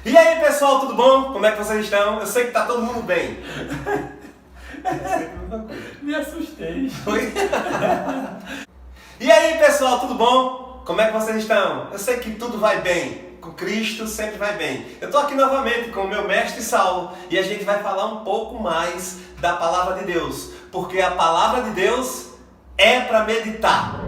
E aí pessoal, tudo bom? Como é que vocês estão? Eu sei que tá todo mundo bem. Me assustei. Foi? E aí pessoal, tudo bom? Como é que vocês estão? Eu sei que tudo vai bem. Com Cristo sempre vai bem. Eu tô aqui novamente com o meu mestre Saulo e a gente vai falar um pouco mais da palavra de Deus, porque a palavra de Deus é para meditar.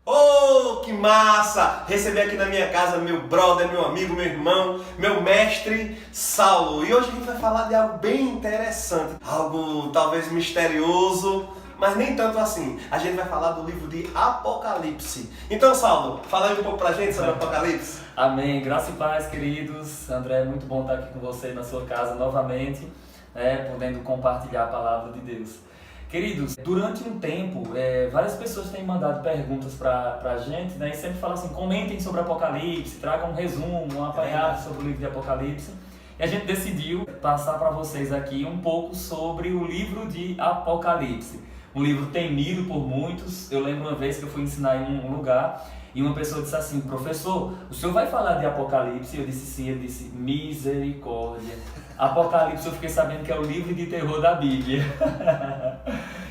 Oh, que massa! Receber aqui na minha casa meu brother, meu amigo, meu irmão, meu mestre Saulo. E hoje a gente vai falar de algo bem interessante, algo talvez misterioso, mas nem tanto assim. A gente vai falar do livro de Apocalipse. Então, Saulo, fala aí um pouco pra gente sobre Apocalipse. Amém. Graça e paz, queridos. André, é muito bom estar aqui com você na sua casa novamente, podendo compartilhar a palavra de Deus. Queridos, durante um tempo, várias pessoas têm mandado perguntas pra gente, e sempre falam assim, comentem sobre Apocalipse, tragam um resumo, um apanhado sobre o livro de Apocalipse. E a gente decidiu passar para vocês aqui um pouco sobre o livro de Apocalipse. Um livro temido por muitos. Eu lembro uma vez que eu fui ensinar em um lugar e uma pessoa disse assim, professor, o senhor vai falar de Apocalipse? Eu disse sim, ele disse, misericórdia. Apocalipse eu fiquei sabendo que é o livro de terror da Bíblia.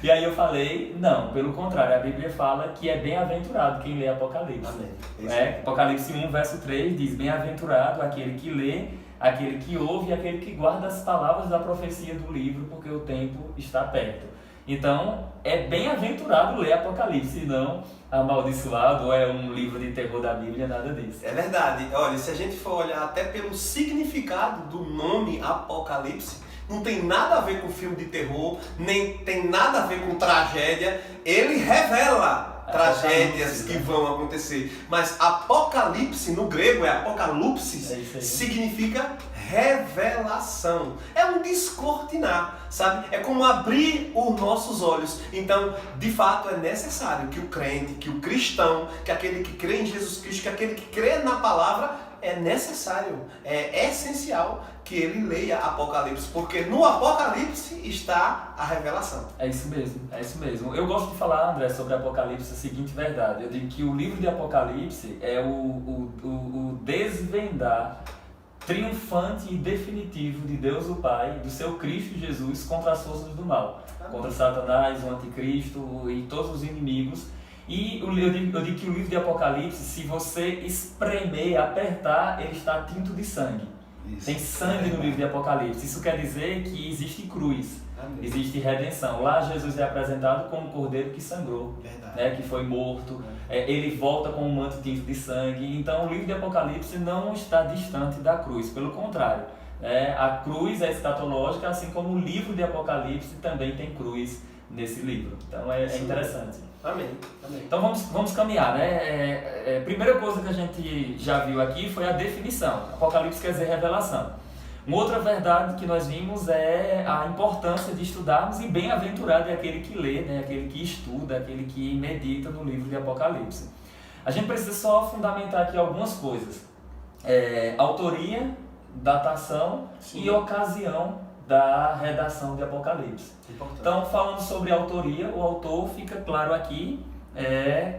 E aí eu falei, não, pelo contrário, a Bíblia fala que é bem-aventurado quem lê Apocalipse. Amém. Apocalipse 1, verso 3 diz, bem-aventurado aquele que lê, aquele que ouve e aquele que guarda as palavras da profecia do livro, porque o tempo está perto. Então, é bem-aventurado ler Apocalipse, e não amaldiçoado, ou é um livro de terror da Bíblia, nada disso. É verdade. Olha, se a gente for olhar até pelo significado do nome Apocalipse, não tem nada a ver com filme de terror, nem tem nada a ver com tragédia. Ele revela tragédias que vão acontecer. Mas Apocalipse, no grego, é Apocalipsis, significa revelação. É um descortinar, sabe? É como abrir os nossos olhos. Então, de fato, é necessário que o crente, que o cristão, que aquele que crê em Jesus Cristo, que aquele que crê na palavra, é necessário, é essencial que ele leia Apocalipse, porque no Apocalipse está a revelação. É isso mesmo. Eu gosto de falar, André, sobre Apocalipse a seguinte verdade. Eu digo que o livro de Apocalipse é o desvendar triunfante e definitivo de Deus o Pai, do seu Cristo Jesus contra as forças do mal, contra Satanás, o anticristo e todos os inimigos. E eu digo que o livro de Apocalipse, se você espremer, apertar, ele está tinto de sangue. Isso. Tem sangue no livro de Apocalipse. Isso quer dizer que existe cruz, existe redenção. Lá Jesus é apresentado como um cordeiro que sangrou, que foi morto. Ele volta com um manto tinto de sangue. Então o livro de Apocalipse não está distante da cruz, pelo contrário. A cruz é escatológica, assim como o livro de Apocalipse também tem cruz nesse livro. Então é interessante. Amém. Então vamos caminhar, primeira coisa que a gente já viu aqui foi a definição. Apocalipse quer dizer revelação. Uma outra verdade que nós vimos é a importância de estudarmos, e bem-aventurado é aquele que lê, aquele que estuda, aquele que medita no livro de Apocalipse. A gente precisa só fundamentar aqui algumas coisas. Autoria, datação e ocasião da redação de Apocalipse. Importante. Então, falando sobre autoria, o autor fica claro aqui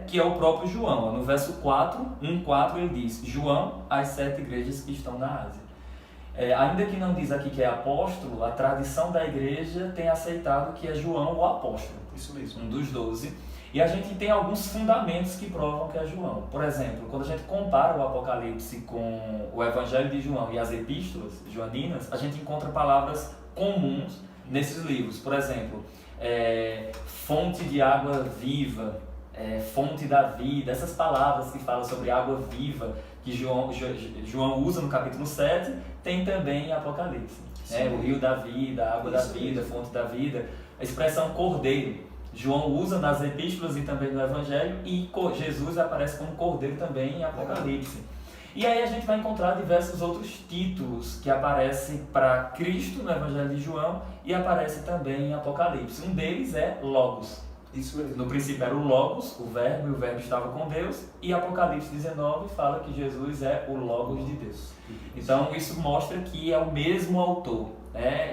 que é o próprio João. No verso 1:4 ele diz, João, às 7 igrejas que estão na Ásia. Ainda que não diz aqui que é apóstolo, a tradição da igreja tem aceitado que é João o apóstolo. Isso mesmo. Um dos 12. E a gente tem alguns fundamentos que provam que é João. Por exemplo, quando a gente compara o Apocalipse com o Evangelho de João e as epístolas joaninas, a gente encontra palavras comuns nesses livros. Por exemplo, fonte de água viva, fonte da vida, essas palavras que falam sobre água viva, que João usa no capítulo 7, tem também em Apocalipse. O rio da vida, a água da vida, fonte da vida. A expressão cordeiro, João usa nas epístolas e também no Evangelho, e Jesus aparece como cordeiro também em Apocalipse. E aí a gente vai encontrar diversos outros títulos que aparecem para Cristo no Evangelho de João e aparece também em Apocalipse. Um deles é Logos. Isso mesmo. No princípio era o Logos, o Verbo, e o Verbo estava com Deus, e Apocalipse 19 fala que Jesus é o Logos de Deus. Então isso mostra que é o mesmo autor.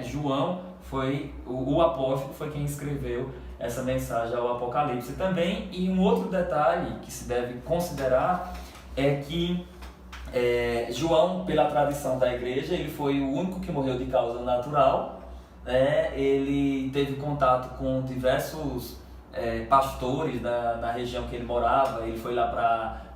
João foi o apóstolo, foi quem escreveu essa mensagem ao Apocalipse também. E um outro detalhe que se deve considerar é que João, pela tradição da igreja, ele foi o único que morreu de causa natural, né? Ele teve contato com diversos pastores na região que ele morava. Ele foi lá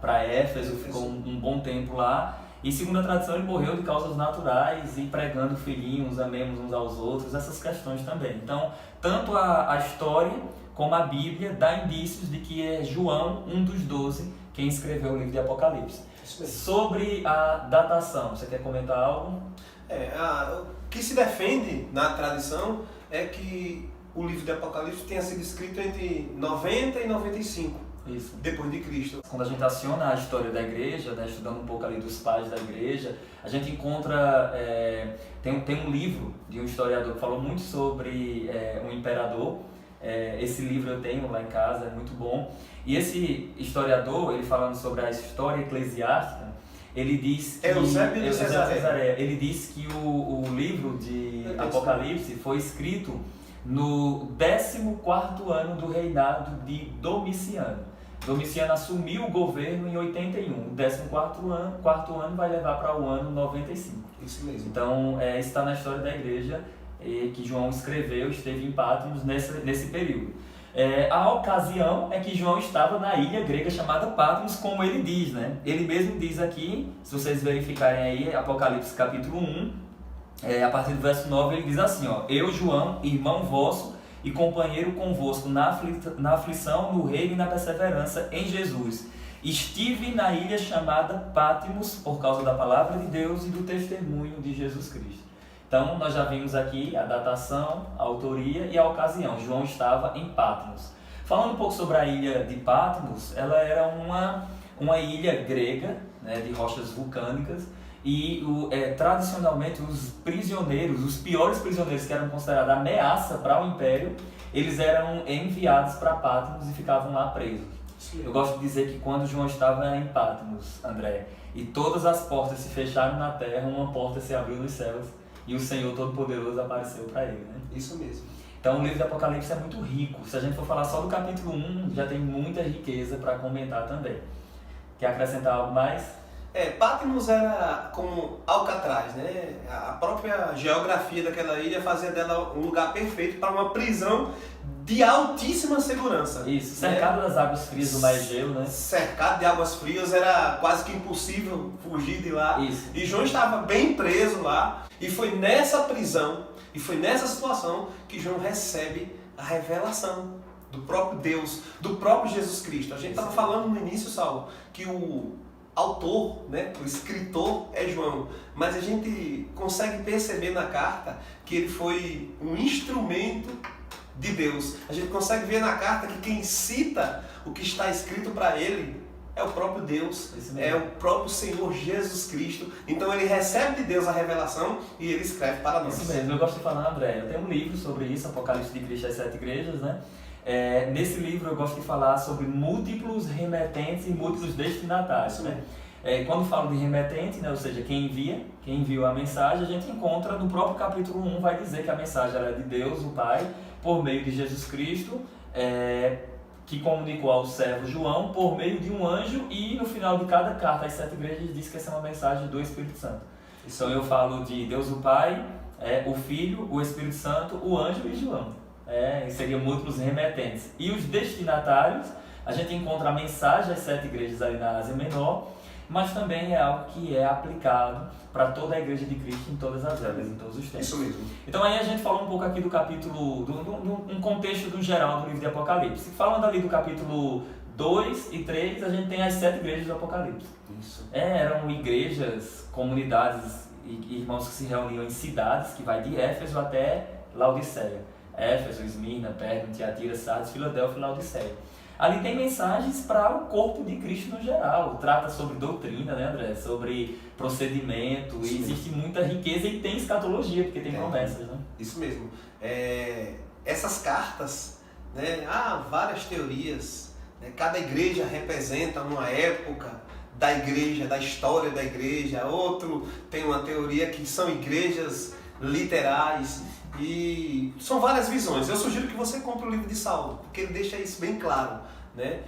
para Éfeso, ficou um bom tempo lá. E segundo a tradição, ele morreu de causas naturais e pregando filhinhos, amemos uns aos outros, essas questões também. Então, tanto a história como a Bíblia dá indícios de que é João, um dos 12, quem escreveu o livro de Apocalipse. Sobre a datação, você quer comentar algo? O que se defende na tradição é que o livro de Apocalipse tenha sido escrito entre 90 e 95. Isso. Depois de Cristo. Quando a gente aciona a história da igreja, né, estudando um pouco ali dos pais da igreja, a gente encontra, tem um livro de um historiador que falou muito sobre um imperador. Esse livro eu tenho lá em casa, é muito bom. E esse historiador, ele falando sobre a história eclesiástica, ele diz que... Eusébio de Cesareia. Ele diz que o livro de Apocalipse foi escrito no 14º ano do reinado de Domiciano. Domiciano assumiu o governo em 81. O 14º ano vai levar para o ano 95. Isso mesmo. Então, está na história da igreja que João escreveu, esteve em Patmos nesse período. A ocasião é que João estava na ilha grega chamada Patmos, como ele diz, né? Ele mesmo diz aqui, se vocês verificarem aí, Apocalipse capítulo 1, a partir do verso 9, ele diz assim, ó: Eu, João, irmão vosso e companheiro convosco na aflição, no reino e na perseverança em Jesus. Estive na ilha chamada Patmos por causa da palavra de Deus e do testemunho de Jesus Cristo. Então, nós já vimos aqui a datação, a autoria e a ocasião. João estava em Patmos. Falando um pouco sobre a ilha de Patmos, ela era uma ilha grega, né, de rochas vulcânicas, e tradicionalmente os prisioneiros, os piores prisioneiros que eram considerados ameaça para o império, eles eram enviados para Patmos e ficavam lá presos. Eu gosto de dizer que quando João estava em Patmos, André, e todas as portas se fecharam na terra, uma porta se abriu nos céus e o Senhor Todo-Poderoso apareceu para ele, né? Isso mesmo. Então o livro de Apocalipse é muito rico. Se a gente for falar só do capítulo 1, já tem muita riqueza para comentar também. Quer acrescentar algo mais? Patmos era como Alcatraz, né? A própria geografia daquela ilha fazia dela um lugar perfeito para uma prisão de altíssima segurança. Isso, cercado das águas frias do Mar Egeu, né? Cercado de águas frias, era quase que impossível fugir de lá. Isso. E João estava bem preso lá, e foi nessa prisão, e foi nessa situação que João recebe a revelação do próprio Deus, do próprio Jesus Cristo. A gente estava falando no início, Saulo, que o autor, né, o escritor é João, mas a gente consegue perceber na carta que ele foi um instrumento de Deus. A gente consegue ver na carta que quem cita o que está escrito para ele é o próprio Deus, é o próprio Senhor Jesus Cristo. Então ele recebe de Deus a revelação e ele escreve para nós. Isso mesmo, eu gosto de falar, André, eu tenho um livro sobre isso, Apocalipse de Cristo às 7 igrejas, né? Nesse livro eu gosto de falar sobre múltiplos remetentes e múltiplos destinatários, né? Quando falo de remetente, né, ou seja, quem enviou a mensagem, a gente encontra no próprio capítulo 1, vai dizer que a mensagem era de Deus, o Pai, por meio de Jesus Cristo, que comunicou ao servo João por meio de um anjo, e no final de cada carta às 7 igrejas diz que essa é uma mensagem do Espírito Santo. Então eu falo de Deus o Pai, o Filho, o Espírito Santo, o anjo e João. Seriam múltiplos remetentes. E os destinatários, a gente encontra a mensagem às 7 igrejas ali na Ásia Menor, mas também é algo que é aplicado para toda a igreja de Cristo em todas as eras, em todos os tempos. Isso mesmo. Então aí a gente falou um pouco aqui do capítulo, um contexto do geral do livro de Apocalipse. Falando ali do capítulo 2 e 3, a gente tem as 7 igrejas do Apocalipse. Isso. Eram igrejas, comunidades e irmãos que se reuniam em cidades, que vai de Éfeso até Laodiceia. Éfeso, Esmirna, Pérgamo, Tiatira, Sardes, Filadélfia e Laodiceia. Ali tem mensagens para o corpo de Cristo no geral. Trata sobre doutrina, né, André? Sobre procedimento. E existe muita riqueza e tem escatologia, porque tem promessas, né? Isso mesmo. Essas cartas, né, há várias teorias. Né? Cada igreja representa uma época da igreja, da história da igreja. Outro tem uma teoria que são igrejas literais. E são várias visões. Eu sugiro que você compre o livro de Saulo, porque ele deixa isso bem claro, né?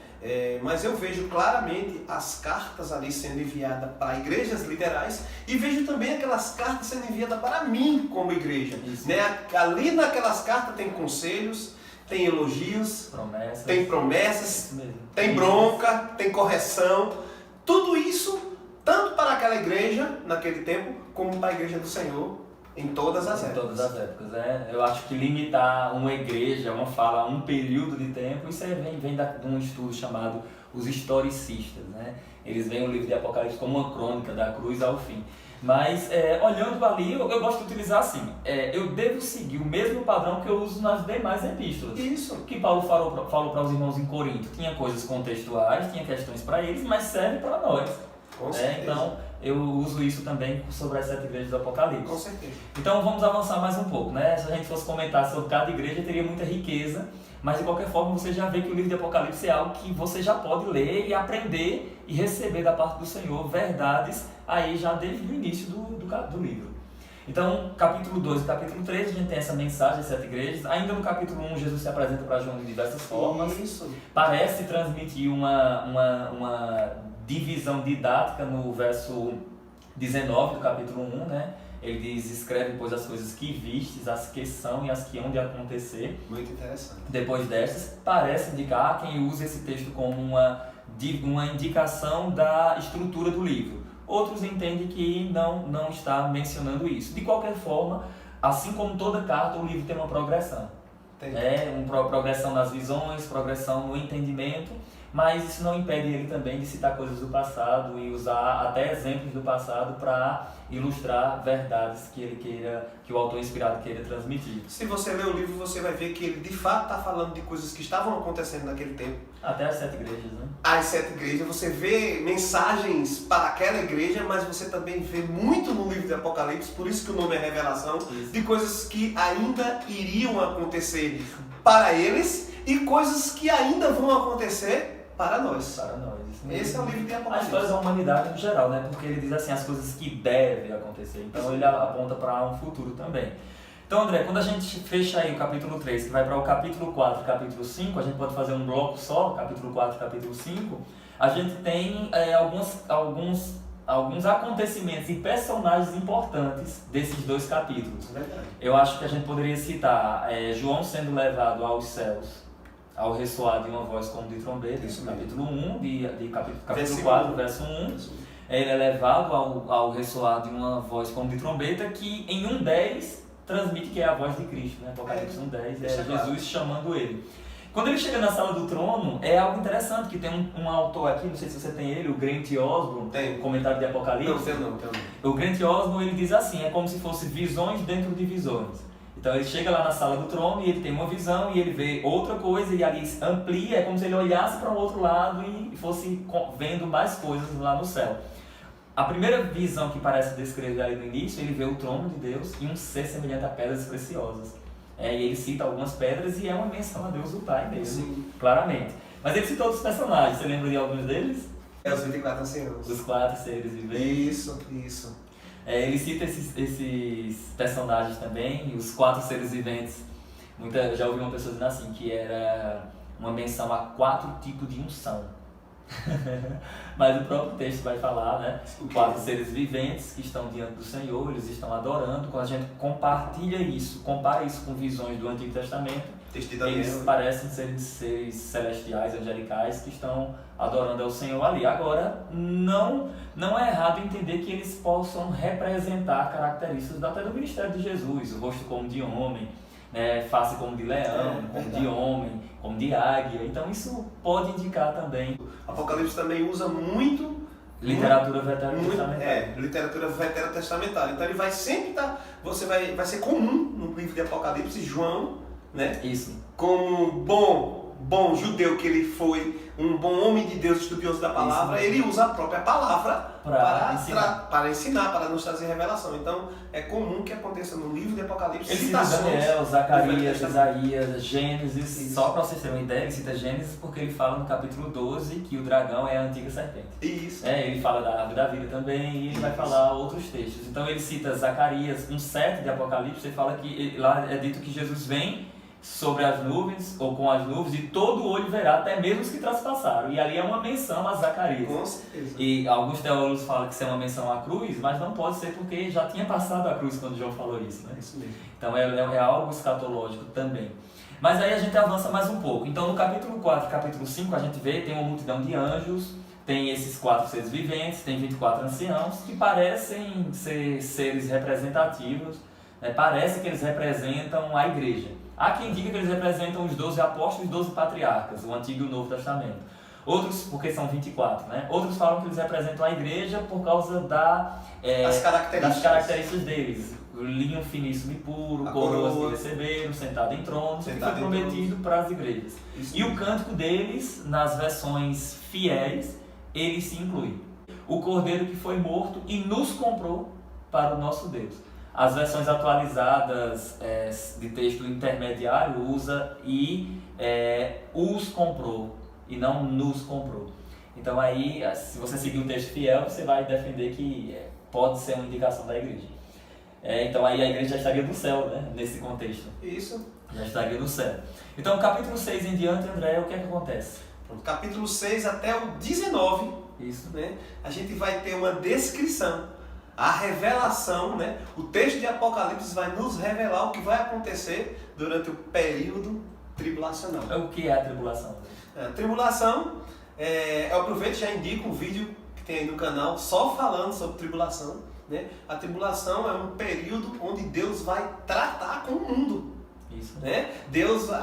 Mas eu vejo claramente as cartas ali sendo enviadas para igrejas literais e vejo também aquelas cartas sendo enviadas para mim como igreja, né? Ali naquelas cartas tem conselhos, tem elogios, tem promessas, tem bronca, tem correção. Tudo isso tanto para aquela igreja naquele tempo como para a igreja do Senhor em todas as épocas. Em todas as épocas, né? Eu acho que limitar uma igreja, uma fala, a um período de tempo, isso vem de um estudo chamado os historicistas, né? Eles veem o livro de Apocalipse como uma crônica da cruz ao fim. Mas, olhando ali, eu gosto de utilizar assim, eu devo seguir o mesmo padrão que eu uso nas demais epístolas. Isso. Que Paulo falou para os irmãos em Corinto. Tinha coisas contextuais, tinha questões para eles, mas serve para nós. Com certeza. Então, eu uso isso também sobre as 7 igrejas do Apocalipse. Com certeza. Então, vamos avançar mais um pouco, né? Se a gente fosse comentar sobre cada igreja, teria muita riqueza, mas de qualquer forma você já vê que o livro de Apocalipse é algo que você já pode ler e aprender e receber da parte do Senhor verdades aí já desde o início do livro. Então, capítulo 2 e capítulo 3, a gente tem essa mensagem às 7 igrejas. Ainda no capítulo 1, Jesus se apresenta para João de diversas formas. Isso. Parece transmitir uma divisão didática no verso 19 do capítulo 1, né? Ele diz, escreve, pois, as coisas que vistes, as que são e as que hão de acontecer. Muito interessante. Depois destas, parece indicar quem usa esse texto como uma indicação da estrutura do livro. Outros entendem que não está mencionando isso. De qualquer forma, assim como toda carta, o livro tem uma progressão. Uma progressão nas visões, progressão no entendimento, mas isso não impede ele também de citar coisas do passado e usar até exemplos do passado para ilustrar verdades que o autor inspirado queira transmitir. Se você ler o livro, você vai ver que ele de fato está falando de coisas que estavam acontecendo naquele tempo. Até as 7 igrejas, né? As 7 igrejas, você vê mensagens para aquela igreja, mas você também vê muito no livro de Apocalipse, por isso que o nome é Revelação, de coisas que ainda iriam acontecer para eles e coisas que ainda vão acontecer para nós. Para nós. Esse é o livro de Apocalipse. A história da humanidade no geral, né? Porque ele diz assim, as coisas que devem acontecer. Então ele aponta para um futuro também. Então, André, quando a gente fecha aí o capítulo 3, que vai para o capítulo 4 e capítulo 5, a gente pode fazer um bloco só, capítulo 4 e capítulo 5, a gente tem alguns acontecimentos e personagens importantes desses 2 capítulos. Verdade. Eu acho que a gente poderia citar João sendo levado aos céus, ao ressoar de uma voz como de trombeta, capítulo 1, capítulo 4, verso 1. Ele é levado ao ressoar de uma voz como de trombeta, que em 1:10 transmite que é a voz de Cristo, né? Apocalipse 1:10 é Jesus chamando ele. Quando ele chega na sala do trono, é algo interessante, que tem um autor aqui, não sei se você tem ele, o Grant Osborne, tem. Comentário de Apocalipse. Não. O Grant Osborne, ele diz assim, é como se fosse visões dentro de visões. Então ele chega lá na sala do trono e ele tem uma visão e ele vê outra coisa e ali amplia, é como se ele olhasse para o outro lado e fosse vendo mais coisas lá no céu. A primeira visão que parece descrever ali no início, ele vê o trono de Deus e um ser semelhante a pedras preciosas. E ele cita algumas pedras e é uma menção a Deus o Pai mesmo, claramente. Mas ele cita outros personagens, você lembra de alguns deles? Os 24 anciãos. Os 4 seres viventes. Isso. Ele cita esses personagens também, os 4 seres viventes. Já ouvi uma pessoa dizendo assim, que era uma menção a 4 tipos de unção. Mas o próprio texto vai falar, né? 4 seres viventes que estão diante do Senhor, eles estão adorando. Quando a gente compartilha isso, compara isso com visões do Antigo Testamento, eles parecem ser seres celestiais, angelicais, que estão adorando ao Senhor ali. Agora, não é errado entender que eles possam representar características até do ministério de Jesus, o rosto como de homem, né, face como de leão, como de homem, como de águia. Então isso pode indicar também. Apocalipse também usa muito literatura veterotestamentária. Literatura veterotestamentária. Então ele vai sempre estar, vai ser comum no livro de Apocalipse, João, né? Isso. Como bom bom judeu que ele foi, um bom homem de Deus, estudioso da palavra, ele usa a própria palavra para ensinar, para nos trazer revelação. Então, é comum que aconteça no livro de Apocalipse ele cita Daniel, Zacarias, Isaías, Gênesis. Isso. Só para vocês terem uma ideia, ele cita Gênesis porque ele fala no capítulo 12 que o dragão é a antiga serpente. Isso. Ele fala da árvore da vida também e ele vai falar outros textos. Então ele cita Zacarias 1:7 de Apocalipse, ele fala que lá é dito que Jesus vem sobre as nuvens, ou com as nuvens, e todo olho verá, até mesmo os que traspassaram. E ali é uma menção a Zacarias. Com certeza. E alguns teólogos falam que isso é uma menção à cruz, mas não pode ser porque já tinha passado a cruz quando João falou isso, né? Isso mesmo. Então é algo escatológico também. Mas aí a gente avança mais um pouco. Então no capítulo 4 e capítulo 5 a gente vê, tem uma multidão de anjos, tem esses 4 seres viventes, tem 24 anciãos, que parecem ser seres representativos, né? Parece que eles representam a igreja. Há quem diga que eles representam os 12 apóstolos e os 12 patriarcas, o Antigo e o Novo Testamento. Outros, porque são 24, né? Outros falam que eles representam a igreja por causa das características deles. O linho finíssimo e puro, coroas que receberam, sentado em tronos, que foi prometido para as igrejas. Isso. E o cântico deles, nas versões fiéis, ele se inclui. O cordeiro que foi morto e nos comprou para o nosso Deus. As versões atualizadas de texto intermediário usa os comprou e não nos comprou. Então aí, se você seguir o texto fiel, você vai defender que pode ser uma indicação da igreja. Então aí a igreja já estaria no céu, né? Nesse contexto. Isso. Já estaria no céu. Então capítulo 6 em diante, André, o que é que acontece? Pronto, capítulo 6 até o 19, Isso. né? A gente vai ter uma descrição. A revelação, né? O texto de Apocalipse vai nos revelar o que vai acontecer durante o período tribulacional. O que é a tribulação? A tribulação, eu aproveito e já indico um vídeo que tem aí no canal só falando sobre tribulação, né? A tribulação é um período onde Deus vai tratar com o mundo. Isso. Né?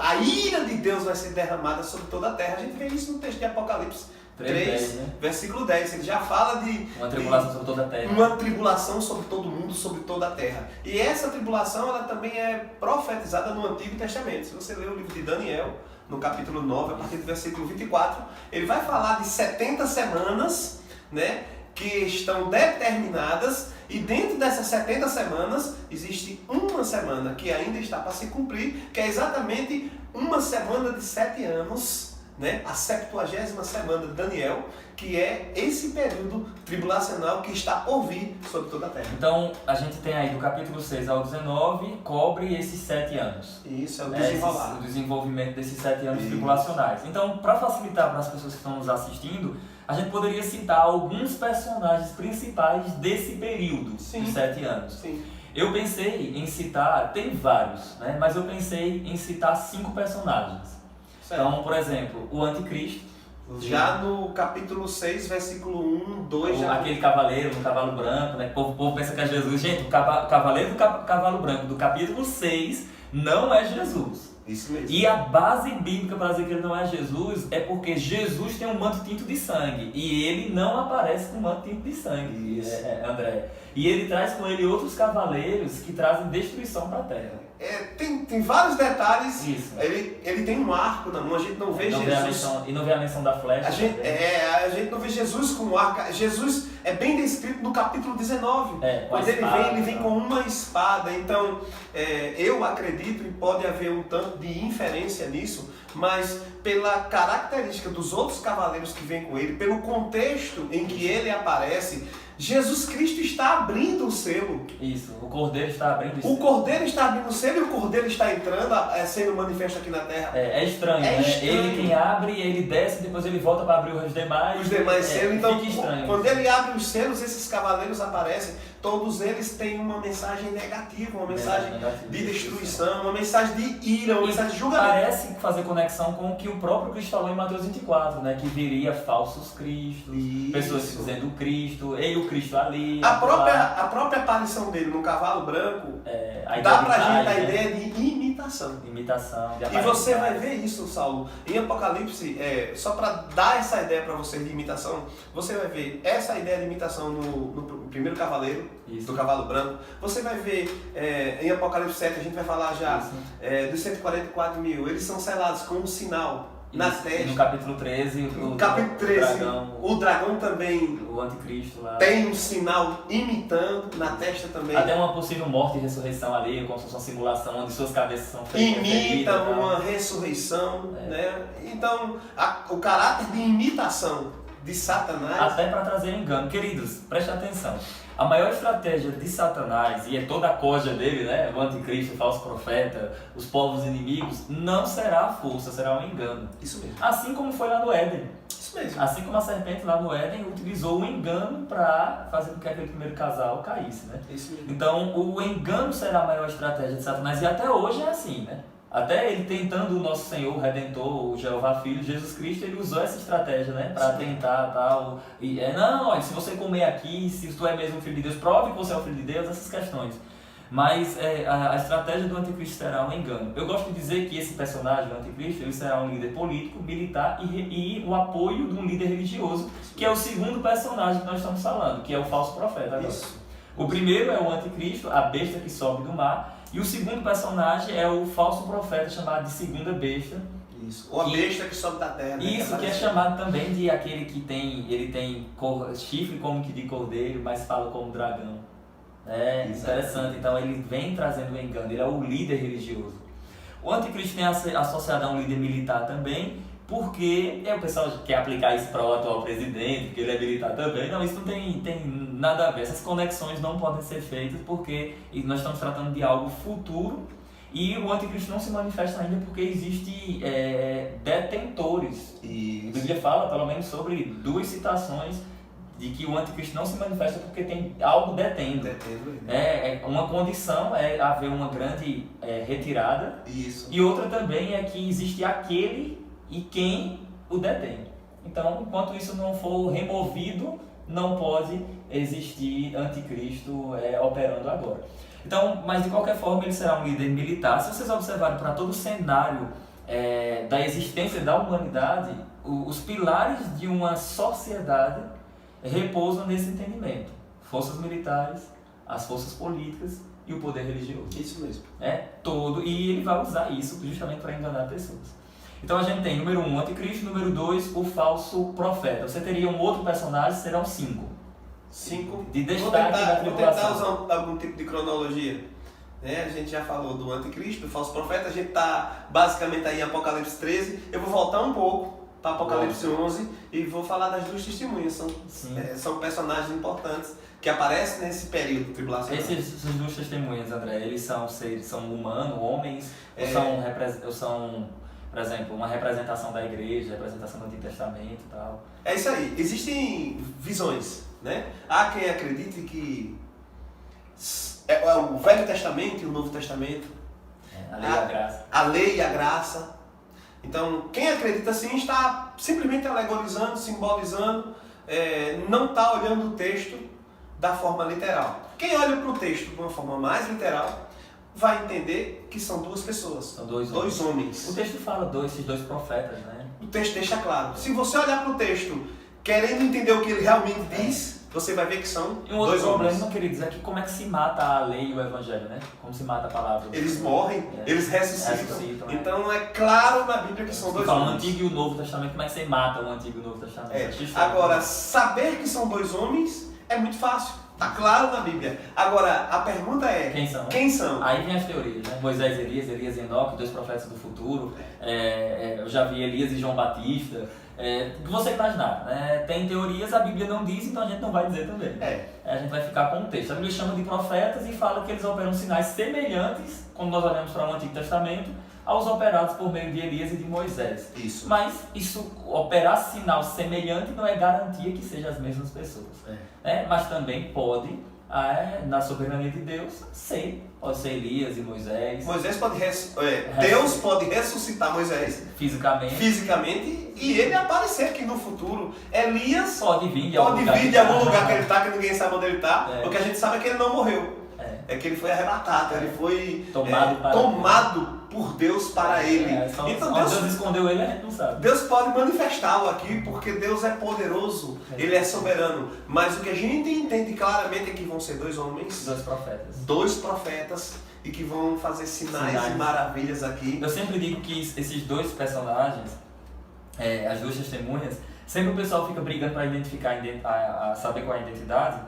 A ira de Deus vai ser derramada sobre toda a terra. A gente vê isso no texto de Apocalipse 3, né? Versículo 10. Ele já fala de uma tribulação sobre toda a terra. Uma tribulação sobre todo mundo, sobre toda a terra. E essa tribulação ela também é profetizada no Antigo Testamento. Se você ler o livro de Daniel, no capítulo 9, a partir do versículo 24, ele vai falar de 70 semanas, né, que estão determinadas, e dentro dessas 70 semanas existe uma semana que ainda está para se cumprir, que é exatamente uma semana de 7 anos, né? A 70ª semana de Daniel, que é esse período tribulacional que está por vir sobre toda a terra. Então a gente tem aí do capítulo 6 ao 19, cobre esses 7 anos. Isso, é o desenrolar. O desenvolvimento desses 7 anos tribulacionais. Então, para facilitar para as pessoas que estão nos assistindo, a gente poderia citar alguns personagens principais desse período dos 7 anos. Sim. Eu pensei em citar, tem vários, né? Mas eu pensei em citar 5 personagens. Certo. Então, por exemplo, o Anticristo. Já no capítulo 6, versículo 1, 2... Aquele cavaleiro no cavalo branco, né? O povo pensa que é Jesus. Gente, o cavaleiro do cavalo branco do capítulo 6 não é Jesus. Isso mesmo. E a base bíblica para dizer que ele não é Jesus é porque Jesus tem um manto tinto de sangue e ele não aparece com manto tinto de sangue, André. E ele traz com ele outros cavaleiros que trazem destruição para a terra. Tem vários detalhes. Isso. Ele tem um arco na mão, a gente não vê Jesus. E não vê a menção da flecha. A gente não vê Jesus com o arco. Jesus é bem descrito no capítulo 19. Quando ele vem com uma espada. Então, eu acredito, e pode haver um tanto de inferência nisso, mas pela característica dos outros cavaleiros que vêm com ele, pelo contexto em que ele aparece, Jesus Cristo está abrindo o selo. Isso, o Cordeiro está abrindo o selo. O Cordeiro está abrindo o selo e o Cordeiro está entrando, sendo manifesto aqui na terra. É estranho, né? Estranho. Ele quem abre, ele desce, depois ele volta para abrir os demais. Os demais selos. Então, fica estranho. Quando ele abre os selos, esses cavaleiros aparecem. Todos eles têm uma mensagem negativa, uma mensagem de destruição, uma mensagem de ira, uma mensagem de julgamento. Parece fazer conexão com o que o próprio Cristo falou em Mateus 24, né? Que viria falsos cristos, pessoas se dizendo Cristo, e o Cristo ali. A própria aparição dele no cavalo branco dá pra gente a ideia de imitação. E você vai ver isso, Saulo, em Apocalipse, só para dar essa ideia para você de imitação, você vai ver essa ideia de imitação no primeiro cavaleiro, do cavalo branco. Você vai ver em Apocalipse 7, a gente vai falar já dos 144 mil, eles são selados com um sinal. na Isso, testa. E no capítulo 13, No capítulo 13, o dragão também o anticristo lá. tem um sinal imitando, na testa também. Até uma possível morte e ressurreição ali, como se fosse uma simulação onde suas cabeças são feridas. Imita uma ressurreição, né? Então, o caráter de imitação de Satanás... Até para trazer engano. Queridos, preste atenção. A maior estratégia de Satanás, e é toda a coja dele, né? O anticristo, o falso profeta, os povos inimigos, não será a força, será o engano. Isso mesmo. Assim como foi lá no Éden. Isso mesmo. Assim como a serpente lá no Éden utilizou o engano para fazer com que aquele primeiro casal caísse, né? Isso mesmo. Então, o engano será a maior estratégia de Satanás, e até hoje é assim, né? Até ele tentando o nosso Senhor, o Redentor, o Jeová Filho, Jesus Cristo, ele usou essa estratégia, né? Para tentar tal. E não, olha, se você comer aqui, se tu é mesmo filho de Deus, prove que você é o filho de Deus, essas questões. Mas a estratégia do anticristo será um engano. Eu gosto de dizer que esse personagem, o anticristo, ele será um líder político, militar e o apoio de um líder religioso, que é o segundo personagem que nós estamos falando, que é o falso profeta agora. Isso. O primeiro é o anticristo, a besta que sobe do mar, e o segundo personagem é o falso profeta chamado de segunda besta. Isso. Ou a besta que sobe da terra. Né? Isso, que é chamado também de aquele que tem chifre como que de cordeiro, mas fala como dragão. É interessante, então ele vem trazendo o engano, ele é o líder religioso. O anticristo tem associado a um líder militar também, porque o pessoal quer aplicar isso para o atual presidente, porque ele é militar também. Não, isso não tem nada a ver. Essas conexões não podem ser feitas porque nós estamos tratando de algo futuro e o anticristo não se manifesta ainda porque existe detentores. Isso. A Bíblia fala pelo menos sobre 2 citações de que o anticristo não se manifesta porque tem algo detendo. Uma condição é haver uma grande retirada. Isso. E outra também é que existe aquele e quem o detém. Então, enquanto isso não for removido, não pode existir anticristo operando agora. Então, mas de qualquer forma ele será um líder militar. Se vocês observarem para todo o cenário da existência da humanidade, os pilares de uma sociedade repousam nesse entendimento. Forças militares, as forças políticas e o poder religioso. Isso mesmo. E ele vai usar isso justamente para enganar pessoas. Então a gente tem, número 1, o anticristo, número 2, o falso profeta. Você teria um outro personagem, serão 5. 5. De destaque da tribulação. Vou tentar usar algum tipo de cronologia. A gente já falou do anticristo, do falso profeta, a gente está basicamente aí em Apocalipse 13. Eu vou voltar um pouco para Apocalipse 11 e vou falar das 2 testemunhas. São personagens importantes que aparecem nesse período de tribulação. Essas 2 testemunhas, André, eles são humanos, homens, ou são, por exemplo, uma representação da igreja, representação do Antigo Testamento e tal? É isso aí. Existem visões, né? Há quem acredite que é o Velho Testamento e o Novo Testamento. A lei e a graça. A lei e a graça. Então, quem acredita assim está simplesmente alegorizando, simbolizando, não está olhando o texto da forma literal. Quem olha para o texto de uma forma mais literal vai entender que são 2 pessoas. São 2 homens. O texto fala esses 2 profetas, né? O texto deixa claro. Se você olhar para o texto querendo entender o que ele realmente diz, você vai ver que são 2 homens. E um outro problema, queridos, é que como é que se mata a lei e o evangelho, né? Como se mata a palavra. Eles morrem, eles ressuscitam. né? Então é claro na Bíblia que são 2 homens. O Antigo e o Novo Testamento, como é que você mata o Antigo e o Novo Testamento? Agora, saber que são 2 homens é muito fácil. Está claro na Bíblia. Agora, a pergunta é... Quem são? Aí vem as teorias, né? Moisés e Elias e Enoque, 2 profetas do futuro. Eu já vi Elias e João Batista. O que você imaginar, né? Tem teorias, a Bíblia não diz, então a gente não vai dizer também. A gente vai ficar com o texto. A Bíblia chama de profetas e fala que eles operam sinais semelhantes, quando nós olhamos para o Antigo Testamento, aos operados por meio de Elias e de Moisés. Isso. Mas operar sinal semelhante não é garantia que sejam as mesmas pessoas. Mas também pode, na soberania de Deus, pode ser Elias e Moisés. Deus pode ressuscitar Moisés fisicamente e ele aparecer aqui no futuro. Elias pode vir de algum lugar que ele está, que ninguém sabe onde ele está. O que a gente sabe é que ele não morreu. É que ele foi arrebatado, ele foi tomado por Deus para ele. Então Deus escondeu ele, a gente não sabe. Deus pode manifestá-lo aqui porque Deus é poderoso, ele é soberano. Mas o que a gente entende claramente é que vão ser 2 homens, 2 profetas e que vão fazer sinais e maravilhas aqui. Eu sempre digo que esses 2 personagens as duas testemunhas, sempre o pessoal fica brigando para identificar, a saber qual é a identidade,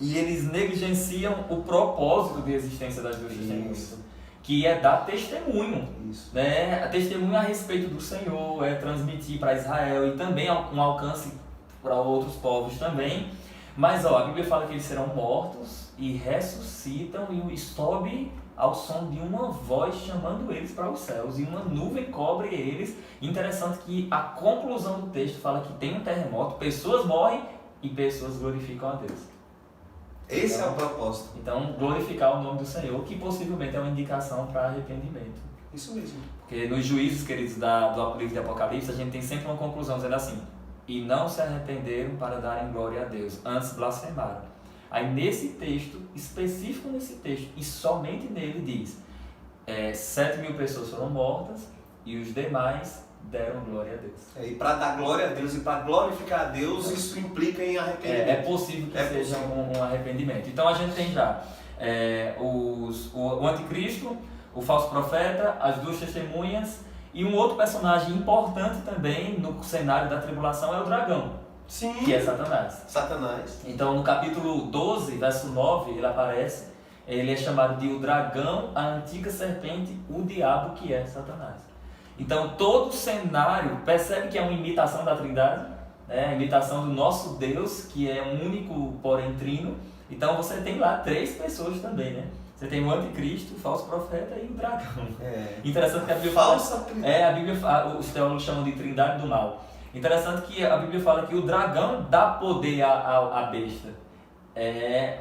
e eles negligenciam o propósito de existência das duas testemunhas, que é dar testemunho, né? Testemunho a respeito do Senhor, é transmitir para Israel e também um alcance para outros povos também. Mas a Bíblia fala que eles serão mortos e ressuscitam e sobe ao som de uma voz chamando eles para os céus e uma nuvem cobre eles. Interessante que a conclusão do texto fala que tem um terremoto, pessoas morrem e pessoas glorificam a Deus. Esse é o propósito. Então, glorificar o nome do Senhor, que possivelmente é uma indicação para arrependimento. Isso mesmo. Porque nos juízos, queridos, do livro de Apocalipse, a gente tem sempre uma conclusão dizendo assim: e não se arrependeram para darem glória a Deus, antes blasfemaram. Aí nesse texto, específico nesse texto, e somente nele diz, 7.000 pessoas foram mortas e os demais deram glória a Deus. E para dar glória a Deus e para glorificar a Deus, isso implica em arrependimento. É possível que seja um arrependimento. Então a gente tem já o anticristo, o falso profeta, as duas testemunhas, e um outro personagem importante também no cenário da tribulação é o dragão. Sim. Que é Satanás. Então no capítulo 12, verso 9, ele aparece, ele é chamado de o dragão, a antiga serpente, o diabo, que é Satanás. Então todo o cenário, percebe que é uma imitação da Trindade, né? A imitação do nosso Deus, que é único, porém trino. Então você tem lá 3 pessoas também, né? Você tem o anticristo, o falso profeta e o dragão. Interessante que a Bíblia fala, os teólogos chamam de trindade do mal. Interessante que a Bíblia fala que o dragão dá poder à besta,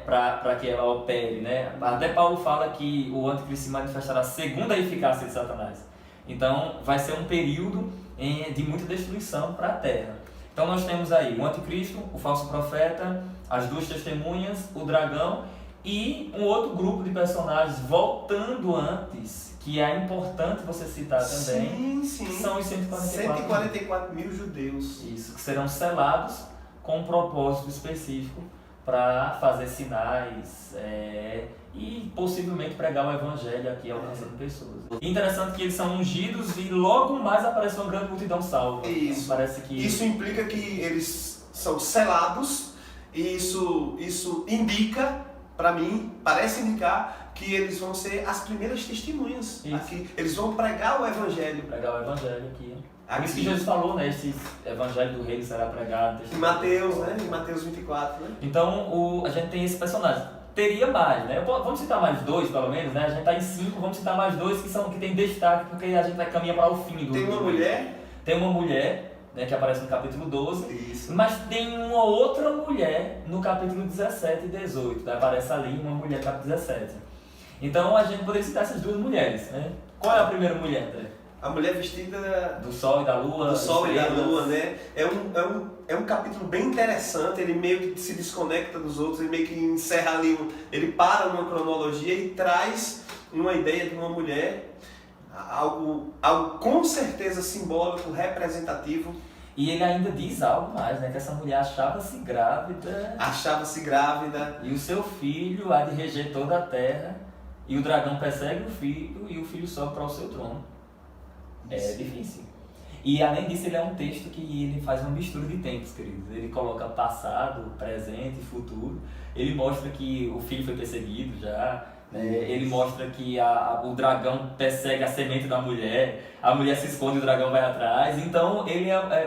para que ela opere, né? Até Paulo fala que o anticristo se manifestará segundo a eficácia de Satanás. Então vai ser um período de muita destruição para a terra. Então nós temos aí o anticristo, o falso profeta, as duas testemunhas, o dragão e um outro grupo de personagens voltando antes, que é importante você citar também. Sim. São os 144 mil judeus. Isso, que serão selados com um propósito específico para fazer sinais e possivelmente pregar o evangelho aqui alcançando pessoas. Interessante que eles são ungidos e logo mais aparece uma grande multidão salva. Isso. Então, parece que... Isso implica que eles são selados e isso indica, para mim, parece indicar que eles vão ser as primeiras testemunhas aqui. Eles vão pregar o evangelho. Pregar o evangelho aqui. Por isso que Jesus falou, né? Esse evangelho do reino será pregado. Em Mateus, né? Em Mateus 24, né? Então, a gente tem esse personagem. Teria mais, né? Vamos citar mais 2, pelo menos, né? A gente está em 5, vamos citar mais 2 que tem destaque, porque a gente vai caminhar para o fim do... Tem uma mulher? Tem uma mulher, né, que aparece no capítulo 12. Isso. Mas tem uma outra mulher no capítulo 17 e 18. Aparece ali uma mulher no capítulo 17. Então a gente poderia citar essas 2 mulheres, né? Qual é a primeira mulher, André? A mulher vestida do sol e da lua. Do sol e da lua, né? É um capítulo bem interessante, ele meio que se desconecta dos outros, ele meio que encerra ali, ele para numa cronologia e traz uma ideia de uma mulher, algo com certeza simbólico, representativo. E ele ainda diz algo mais, né? Que essa mulher achava-se grávida. E o seu filho há de reger toda a terra. E o dragão persegue o filho e o filho sobe para o seu trono. É difícil. E além disso, ele é um texto que ele faz uma mistura de tempos, queridos. Ele coloca passado, presente e futuro. Ele mostra que o filho foi perseguido já. Ele mostra que o dragão persegue a semente da mulher. A mulher se esconde e o dragão vai atrás. Então,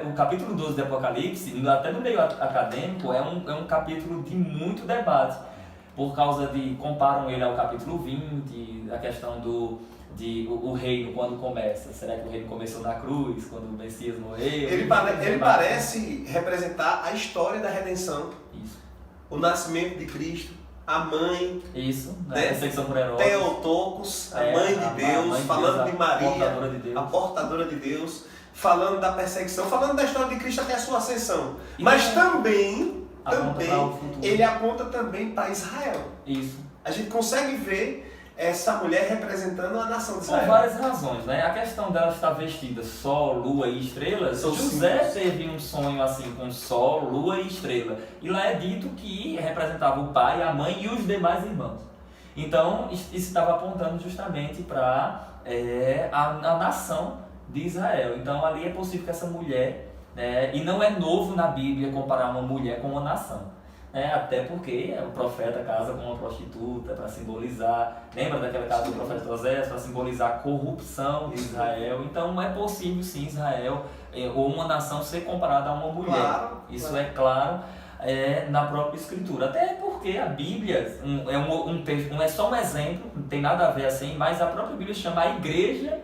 o capítulo 12 de Apocalipse, até no meio acadêmico, é um capítulo de muito debate. Por causa de... Comparam ele ao capítulo 20, a questão o reino quando começa. Será que o reino começou na cruz, quando o Messias morreu? Ele parece representar a história da redenção. Isso. O nascimento de Cristo, a mãe. Isso, né? A perseguição por Herodes. Theotokos, a mãe de Deus, falando de Maria, a portadora de Deus, falando da perseguição, falando da história de Cristo até a sua ascensão. Mas também ele aponta também para Israel. Isso. A gente consegue ver essa mulher representando a nação de Israel. Por várias razões, né? A questão dela estar vestida sol, lua e estrelas, José teve um sonho assim com sol, lua e estrela. E lá é dito que representava o pai, a mãe e os demais irmãos. Então, isso estava apontando justamente para a nação de Israel. Então ali é possível que essa mulher, e não é novo na Bíblia comparar uma mulher com uma nação. Até porque o profeta casa com uma prostituta para simbolizar, lembra daquela casa do profeta Osés, para simbolizar a corrupção de Israel. Então é possível sim Israel ou uma nação ser comparada a uma mulher. Claro, isso é claro na própria escritura. Até porque a Bíblia é só um exemplo, não tem nada a ver assim, mas a própria Bíblia chama a igreja,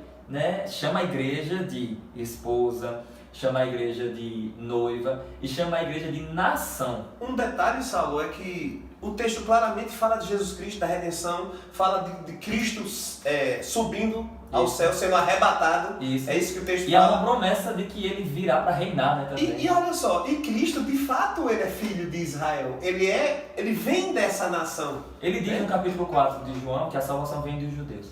chama a igreja de esposa, chama a igreja de noiva e chama a igreja de nação. Um detalhe, Saulo, é que o texto claramente fala de Jesus Cristo, da redenção, fala de Cristo subindo ao céu, sendo arrebatado. Isso. É isso que o texto e fala. E há uma promessa de que ele virá para reinar, também. E olha só, e Cristo, de fato, ele é filho de Israel. Ele vem dessa nação. Ele diz no capítulo 4 de João que a salvação vem dos judeus.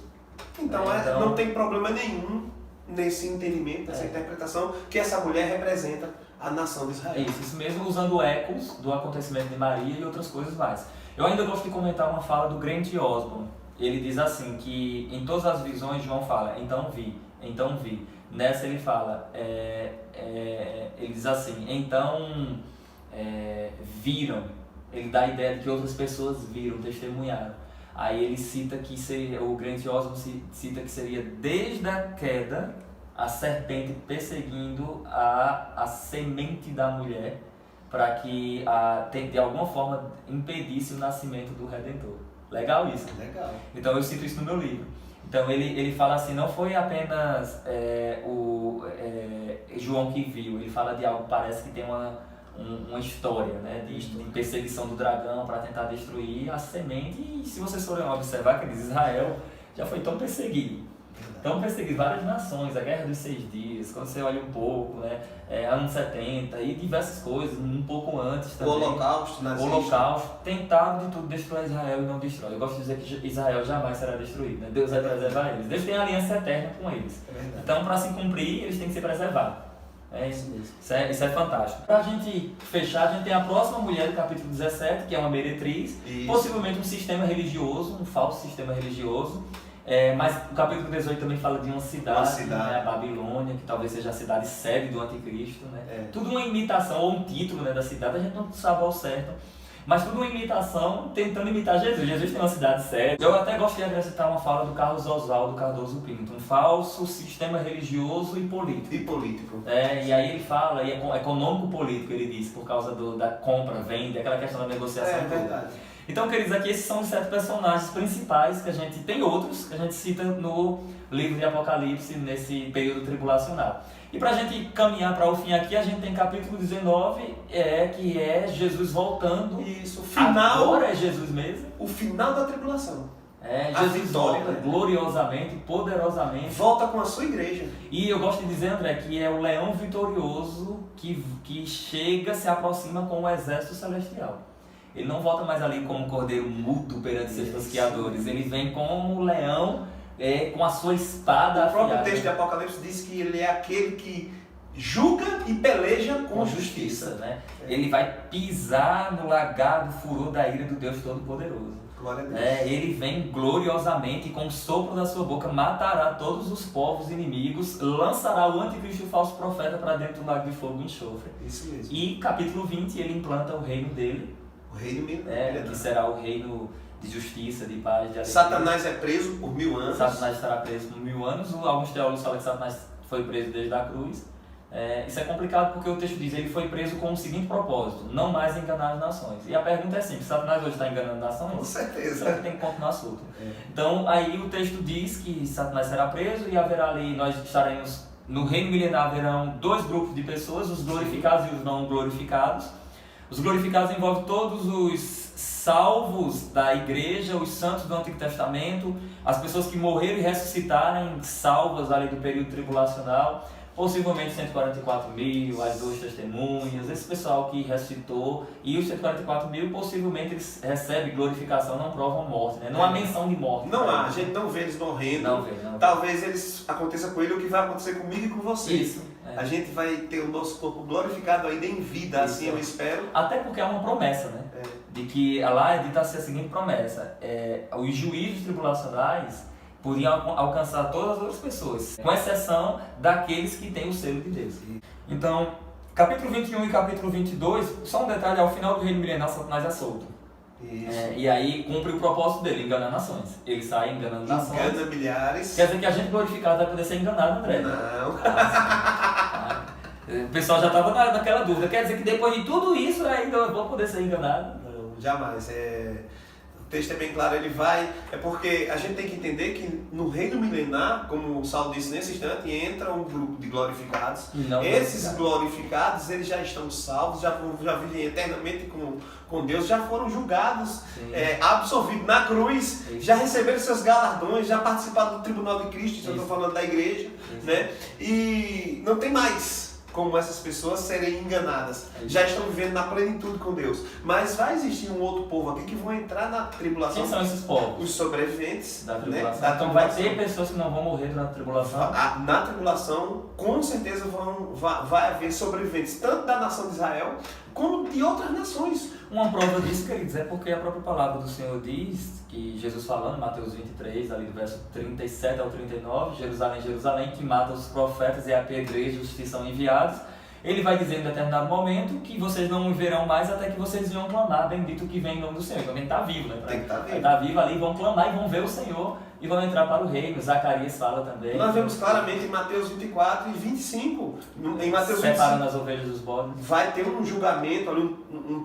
Então, não tem problema nenhum nesse entendimento, nessa interpretação, que essa mulher representa a nação de Israel. Isso mesmo, usando ecos do acontecimento de Maria e outras coisas mais. Eu ainda gosto de comentar uma fala do Grant Osborne. Ele diz assim, que em todas as visões João fala, então vi. Nessa ele fala, ele diz assim, viram. Ele dá a ideia de que outras pessoas viram, testemunharam. Aí ele cita que o Grant Osborne cita que seria desde a queda, a serpente perseguindo a semente da mulher, para que de alguma forma impedisse o nascimento do Redentor. Legal isso? Legal. Então eu cito isso no meu livro. Então ele fala assim, não foi apenas João que viu, ele fala de algo, parece que tem uma história, de perseguição do dragão para tentar destruir a semente. E se vocês forem observar, que diz Israel já foi tão perseguido, várias nações, a Guerra dos 6 Dias, quando você olha um pouco, anos 70 e diversas coisas, um pouco antes também. O Holocausto, tentaram de tudo destruir Israel e não destrói. Eu gosto de dizer que Israel jamais será destruído, Deus vai preservar eles. Deus tem aliança eterna com eles. Então, para se cumprir, eles têm que ser preservados. Isso mesmo. Isso é fantástico. Para a gente fechar, a gente tem a próxima mulher do capítulo 17, que é uma meretriz, possivelmente um sistema religioso, um falso sistema religioso. Mas o capítulo 18 também fala de uma cidade. A Babilônia, que talvez seja a cidade sede do anticristo. Tudo uma imitação, ou um título da cidade, a gente não sabe ao certo. Mas tudo uma imitação, tentando imitar Jesus. Jesus tem uma cidade sede. Eu até gostaria de acrescentar uma fala do Carlos Oswaldo Cardoso Pinto. Um falso sistema religioso e político. E aí ele fala, e econômico-político, ele diz, por causa da compra, venda, aquela questão da negociação. Verdade. Então, queridos, aqui esses são os 7 personagens principais que a gente tem, outros que a gente cita no livro de Apocalipse, nesse período tribulacional. E para a gente caminhar para o fim aqui, a gente tem capítulo 19, que é Jesus voltando. Isso, o final. Agora é Jesus mesmo. O final da tribulação. Jesus volta gloriosamente, poderosamente. Volta com a sua igreja. E eu gosto de dizer, André, que é o leão vitorioso que chega, se aproxima com o exército celestial. Ele não volta mais ali como um cordeiro mudo perante seus tosqueadores. Ele vem como um leão com a sua espada afiada. O próprio texto de Apocalipse diz que ele é aquele que julga e peleja com justiça. Ele vai pisar no lagar do furor da ira do Deus Todo-Poderoso. Glória a Deus. Ele vem gloriosamente e com o sopro da sua boca matará todos os povos inimigos, lançará o anticristo e o falso profeta para dentro do lago de fogo e enxofre. Isso mesmo. E capítulo 20, ele implanta o reino dele. O reino que será o reino de justiça, de paz, de alegria. Satanás é preso por 1000 anos. Satanás estará preso por 1000 anos. Alguns teólogos falam que Satanás foi preso desde a cruz. Isso é complicado porque o texto diz que ele foi preso com o seguinte propósito: não mais enganar as nações. E a pergunta é simples: Satanás hoje está enganando nações? Com certeza. Então tem que continuar solto. Então aí o texto diz que Satanás será preso e haverá ali, nós estaremos no reino milenar, haverão 2 grupos de pessoas, os glorificados e os não glorificados. Os glorificados envolvem todos os salvos da igreja, os santos do Antigo Testamento, as pessoas que morreram e ressuscitarem, salvas ali do período tribulacional, possivelmente 144 mil, as 2 testemunhas, esse pessoal que ressuscitou, e os 144 mil possivelmente eles recebem glorificação, não provam morte, Não há menção de morte. Não há, a gente não vê eles morrendo. Não vê. Talvez aconteça com ele o que vai acontecer comigo e com você. Isso. A gente vai ter o nosso corpo glorificado ainda em vida, assim eu espero. Até porque é uma promessa, De que lá é dita a seguinte promessa: os juízos tribulacionais, podiam alcançar todas as outras pessoas, com exceção daqueles que têm o selo de Deus. Então, capítulo 21 e capítulo 22, só um detalhe, ao final do reino milenar, Satanás é solto. E aí cumpre o propósito dele, enganar nações. Ele sai enganando nações. Engana milhares. Quer dizer que a gente glorificado vai poder ser enganado, André? Não. O pessoal já estava naquela dúvida. Quer dizer que depois de tudo isso ainda eu vou poder ser enganado? Não, jamais. O texto é bem claro, ele vai... É porque a gente tem que entender que no reino milenar, como o Saulo disse nesse instante, entra um grupo de glorificados. Esses glorificados, eles já estão salvos, já vivem eternamente com Deus, já foram julgados, absolvidos na cruz, já receberam seus galardões, já participaram do tribunal de Cristo, eu estou falando da igreja, né? E não tem mais como essas pessoas serem enganadas. Já estão vivendo na plenitude com Deus. Mas vai existir um outro povo aqui que vão entrar na tribulação. Quem são esses povos? Os sobreviventes da tribulação. Né? Então vai ter pessoas que não vão morrer durante a tribulação? Na tribulação, com certeza vai haver sobreviventes, tanto da nação de Israel, como de outras nações. Uma prova disso, queridos, é porque a própria palavra do Senhor diz, que Jesus falando, Mateus 23, ali do verso 37 ao 39, Jerusalém, Jerusalém, que mata os profetas e apedreja os que são enviados. Ele vai dizer em determinado momento que vocês não me verão mais até que vocês venham clamar, bendito que vem em nome do Senhor. Então tem que estar vivo, né? Tem que estar vivo. Estar vivo ali, vão clamar e vão ver o Senhor e vão entrar para o reino. Zacarias fala também. Nós vemos claramente em Mateus 24 e 25. Em Mateus 25, separando as ovelhas dos bodes. Vai ter um julgamento ali,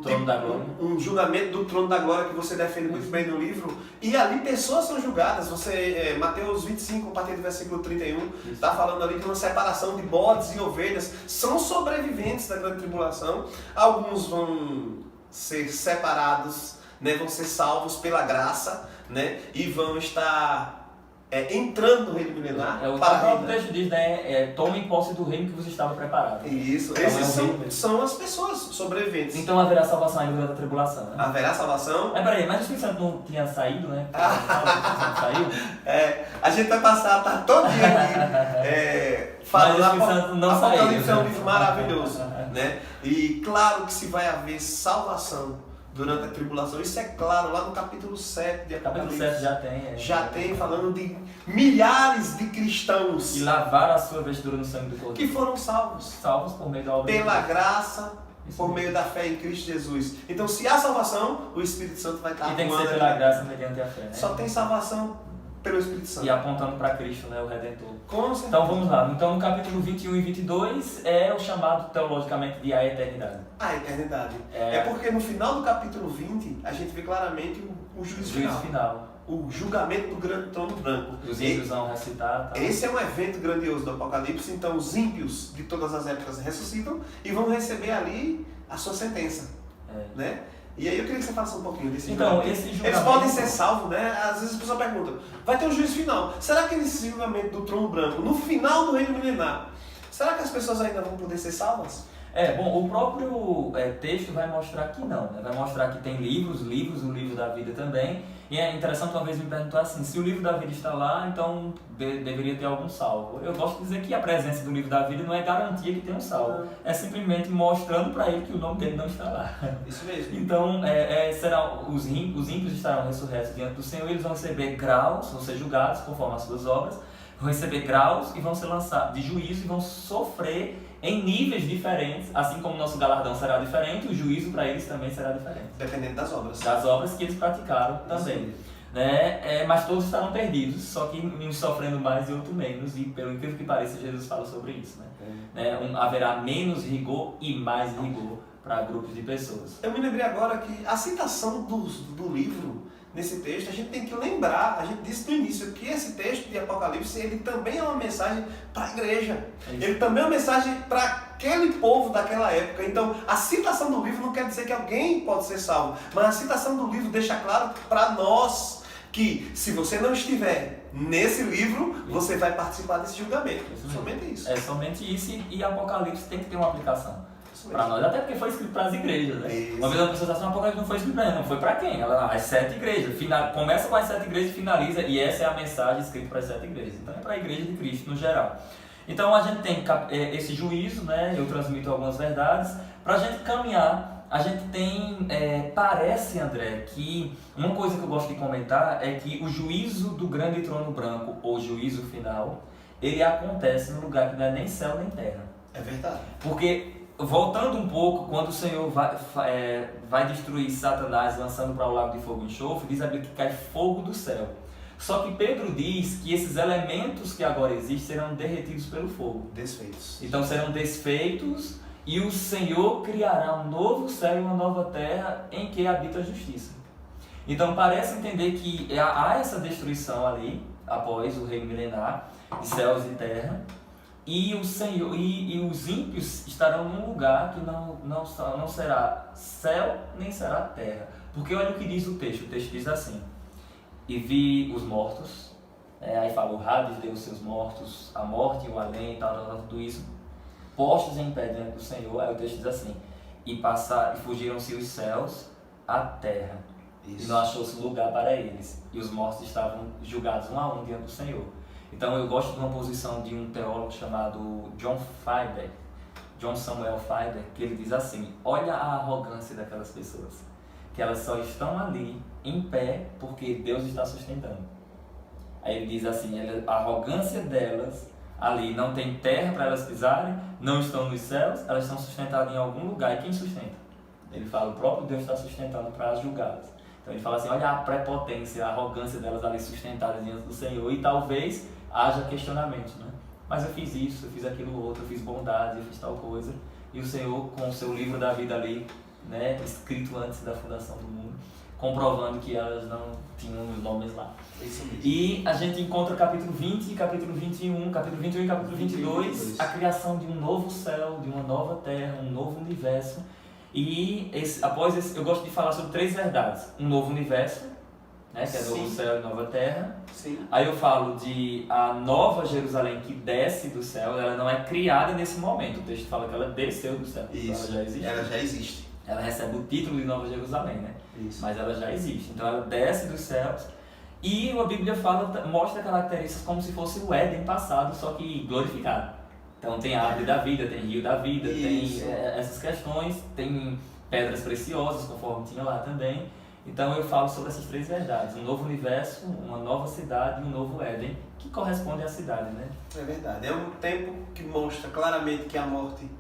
trono da glória. Um julgamento do trono da glória que você defende muito bem no livro. E ali pessoas são julgadas. Mateus 25, a partir do versículo 31, está falando ali de uma separação de bodes e ovelhas. São sobreviventes da grande tribulação. Alguns vão ser separados, né, vão ser salvos pela graça, né, e vão estar entrando no reino milenar. O próprio texto diz, né, tomem posse do reino que vos estava preparado. Isso, então, esses são as pessoas sobreviventes. Então haverá salvação ainda durante a tribulação, né? Haverá salvação. Peraí, mas o Espírito Santo não tinha saído, né? Saiu? A gente vai passar, tá todo dia aqui, falando. Mas o Espírito Santo não saiu. Apocalipse é um livro maravilhoso, né? E claro que se vai haver salvação durante a tribulação, isso é claro lá no capítulo 7 de Apocalipse. Capítulo 7 já tem. Já tem, falando de milhares de cristãos. E lavaram a sua vestidura no sangue do Cordeiro. Que foram salvos. Salvos por meio da obra pela graça, por meio da fé em Cristo Jesus. Então, se há salvação, o Espírito Santo vai estar atuando. E tem que ser pela graça mediante a fé, né? Só tem salvação pelo Espírito Santo. E apontando para Cristo, né, o Redentor. Com certeza. Então vamos lá. Então no capítulo 21 e 22 é o chamado teologicamente de a eternidade. A eternidade. É porque no final do capítulo 20 a gente vê claramente o juízo final. O julgamento do grande trono branco. Os ímpios vão recitar. Tá? Esse é um evento grandioso do Apocalipse. Então os ímpios de todas as épocas ressuscitam e vão receber ali a sua sentença. Né? E aí eu queria que você falasse um pouquinho desse julgamento. Esse julgamento. Eles podem ser salvos, né? Às vezes a pessoa pergunta, vai ter um juízo final. Será que nesse julgamento do trono branco, no final do reino milenar, será que as pessoas ainda vão poder ser salvas? Bom, o próprio texto vai mostrar que não, né? Vai mostrar que tem livros, o livro da vida também. E é interessante, uma vez me perguntar assim, se o livro da vida está lá, então deveria ter algum salvo. Eu gosto de dizer que a presença do livro da vida não é garantia que tem um salvo. É simplesmente mostrando para ele que o nome dele não está lá. Isso mesmo. Então, os ímpios estarão ressurretos diante do Senhor, eles vão receber graus, vão ser julgados conforme as suas obras, vão receber graus e vão ser lançados de juízo e vão sofrer em níveis diferentes, assim como o nosso galardão será diferente, o juízo para eles também será diferente. Dependendo das obras. Das obras que eles praticaram também. Né? Mas todos estarão perdidos, só que uns sofrendo mais e outros menos, e pelo incrível que pareça, Jesus fala sobre isso. Né? Haverá menos rigor e mais rigor para grupos de pessoas. Eu me lembrei agora que a citação do livro, nesse texto, a gente tem que lembrar, a gente disse no início, que esse texto de Apocalipse, ele também é uma mensagem para a igreja. Ele também é uma mensagem para aquele povo daquela época. Então, a citação do livro não quer dizer que alguém pode ser salvo, mas a citação do livro deixa claro para nós que, se você não estiver nesse livro, você vai participar desse julgamento. Somente isso. É somente isso, e Apocalipse tem que ter uma aplicação para nós, até porque foi escrito para as igrejas, né? Isso. Uma vez a pessoa disse, Apocalipse não foi escrito para não foi para quem? As 7 igrejas. Começa com as 7 igrejas e finaliza, e essa é a mensagem escrita para as 7 igrejas. Então é para a igreja de Cristo no geral. Então a gente tem esse juízo, né? Eu transmito algumas verdades, para a gente caminhar a gente tem, parece, André, que uma coisa que eu gosto de comentar é que o juízo do grande trono branco, ou juízo final, ele acontece num lugar que não é nem céu nem terra. É verdade. Porque, voltando um pouco, quando o Senhor vai destruir Satanás lançando para o lago de fogo e enxofre, diz a Bíblia que cai fogo do céu. Só que Pedro diz que esses elementos que agora existem serão derretidos pelo fogo. Desfeitos. Então serão desfeitos e o Senhor criará um novo céu e uma nova terra em que habita a justiça. Então parece entender que há essa destruição ali, após o reino milenar, de céus e terra, e o Senhor e os ímpios estarão num lugar que não será céu nem será terra. Porque olha o que diz o texto diz assim: e vi os mortos, aí fala o Hades deu os seus mortos, a morte e o além, tudo isso, postos em pé diante do Senhor. Aí o texto diz assim: e fugiram-se os céus, a terra, isso. E não achou-se lugar para eles, e os mortos estavam julgados um a um diante do Senhor. Então eu gosto de uma posição de um teólogo chamado John Samuel Feider, que ele diz assim: olha a arrogância daquelas pessoas, que elas só estão ali em pé porque Deus está sustentando. Aí ele diz assim: a arrogância delas ali, não tem terra para elas pisarem, não estão nos céus, elas estão sustentadas em algum lugar. E quem sustenta? Ele fala: o próprio Deus está sustentando para julgá-las. Então ele fala assim: olha a prepotência, a arrogância delas ali sustentadas diante do Senhor, e talvez haja questionamento, né? Mas eu fiz isso, eu fiz aquilo outro, eu fiz bondade, eu fiz tal coisa, e o Senhor, com o seu livro da vida ali, né, escrito antes da fundação do mundo, comprovando que elas não tinham os nomes lá. Isso mesmo. E a gente encontra capítulo 20, capítulo 21, capítulo 21 e capítulo 22, a criação de um novo céu, de uma nova terra, um novo universo. E após esse, eu gosto de falar sobre 3 verdades: um novo universo, né, que é novo céu e nova terra. Sim. Aí eu falo de a nova Jerusalém que desce do céu. Ela não é criada nesse momento, o texto fala que ela desceu do céu. Isso. Ela já existe. Ela recebe o título de Nova Jerusalém, né? Isso. Mas ela já existe. Então ela desce dos céus. E a Bíblia mostra características como se fosse o Éden passado, só que glorificado. Então tem a árvore da vida, tem rio da vida, isso. Tem essas questões, tem pedras preciosas, conforme tinha lá também. Então eu falo sobre essas 3 verdades: um novo universo, uma nova cidade e um novo Éden, que corresponde à cidade, né? É verdade. É um tempo que mostra claramente que a morte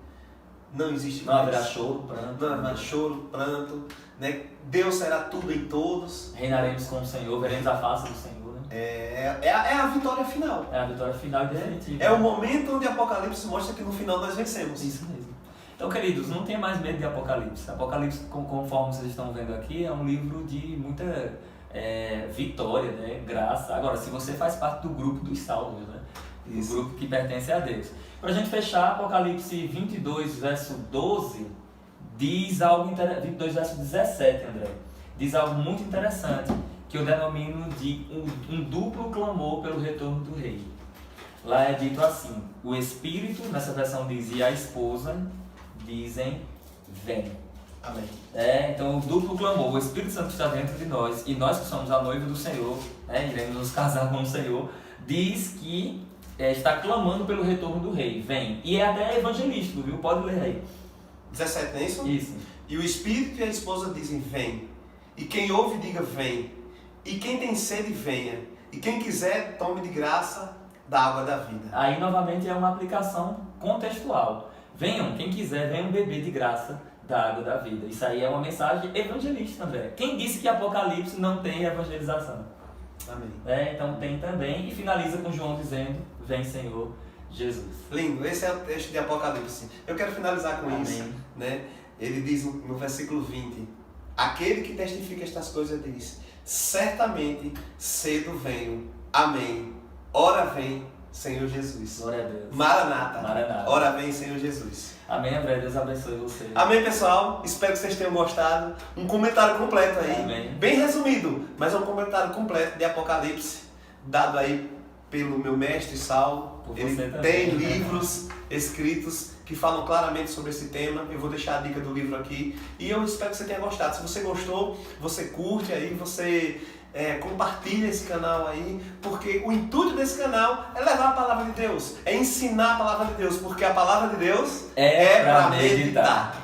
não existe mais. Não haverá choro, pranto. Não haverá choro, pranto, né? Deus será tudo em todos. Reinaremos com o Senhor, veremos a face do Senhor, né? É a vitória final. É a vitória final e definitiva. É o momento onde Apocalipse mostra que no final nós vencemos. Isso mesmo. Então, queridos, não tenha mais medo de Apocalipse. Apocalipse, conforme vocês estão vendo aqui, é um livro de muita vitória, né? Graça. Agora, se você faz parte do grupo dos salvos, né? Do grupo que pertence a Deus. Para a gente fechar, Apocalipse 22, verso 12, diz algo interessante. 22, verso 17, André. Diz algo muito interessante, que eu denomino de um duplo clamor pelo retorno do rei. Lá é dito assim: o Espírito, nessa versão diz, e a esposa dizem: vem. Amém. Então o duplo clamor, o Espírito Santo está dentro de nós, e nós que somos a noiva do Senhor, iremos nos casar com o Senhor, diz que está clamando pelo retorno do rei, vem. E é até evangelístico, viu? Pode ler aí. 17, não é isso? Isso. E o Espírito e a esposa dizem: vem. E quem ouve, diga: vem. E quem tem sede, venha. E quem quiser, tome de graça da água da vida. Aí novamente é uma aplicação contextual. Venham, quem quiser, venham beber de graça da água da vida. Isso aí é uma mensagem evangelística, André. Quem disse que Apocalipse não tem evangelização? Amém. Então tem também. E finaliza com João dizendo: vem, Senhor Jesus. Lindo, esse é o texto de Apocalipse. Eu quero finalizar com Amém. isso, né? Ele diz no versículo 20: aquele que testifica estas coisas diz: certamente cedo venho. Amém. Ora vem, Senhor Jesus. Glória a Deus. Maranata. Maranata. Ora vem, Senhor Jesus. Amém, André. Deus abençoe você. Amém, pessoal. Espero que vocês tenham gostado. Um comentário completo aí. Amém. Bem resumido, mas é um comentário completo de Apocalipse, dado aí pelo meu mestre Saulo. Ele tem livros escritos que falam claramente sobre esse tema. Eu vou deixar a dica do livro aqui. E eu espero que você tenha gostado. Se você gostou, você curte aí, você compartilha esse canal aí, porque o intuito desse canal é levar a palavra de Deus, é ensinar a palavra de Deus, porque a palavra de Deus é para meditar.